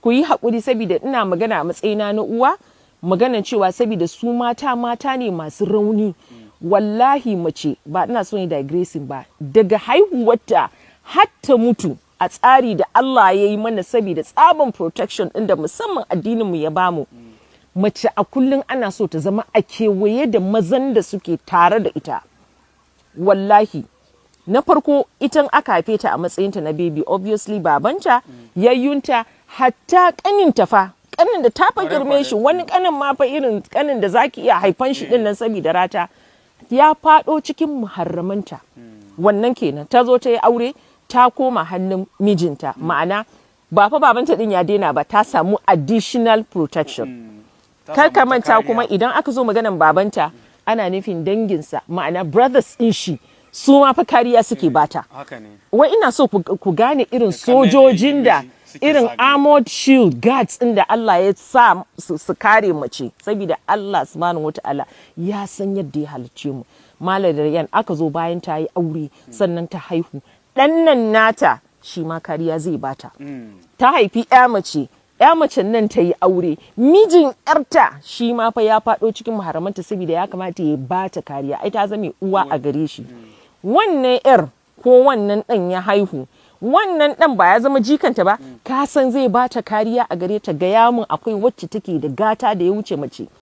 ku yi haƙuri saboda ina magana a matsayina na uwa, maganan cewa saboda su mata ne masu rauni. Wallahi mace ba ina so ni digressing ba, daga haihuwarta har ta mutu a tsari da Allah ya yi mana saboda tsaban protection ɗin da musamman addininmu ya bamu. Mace a kullum ana so ta zama a kewaye da mazan da suke tare da ita. Wallahi na farko itan aka haife ta a matsayinta na baby, obviously babanta, yayyunta, hatta kaninta fa, kanin da ta fa girme shi, wani kanin ma fa irin kanin da zaki iya haifan shi din nan saboda rata, ya fado cikin muharramanta. Wannan kenan, ta zo ta yi aure, ta koma hannun mijinta, ma'ana ba fa babanta din ya daina ba, ta samu additional protection. Kar ka manta kuma idan aka zo maganan babanta ana nufin danginsa, ma'ana brothers din shi, su ma fa kariya suke bata. Wai ina so ku gane irin sojojin da irin armored shield guards ɗin da Allah ya sa su kare mace, saboda Allah subhanahu wata'ala ya san yadda ya halicce mu. Malam Rayyan aka zo bayan ta yi aure sannan ta haihu, ɗan nan nata shi ma kariya zai bata. Ta haifi ya macen nan ta yi aure, mijin yarta shi ma fa ya faɗo cikin muharramanta saboda ya kamata ya bata kariya, ai ta zame uwa a gare shi. Wannan yar ko wannan ɗan ya haihu, wannan ɗan ba ya zama jikanta ba, ka san zai bata kariya a gare ta. Gaya mun akwai wacce take da gata da ya wuce mace.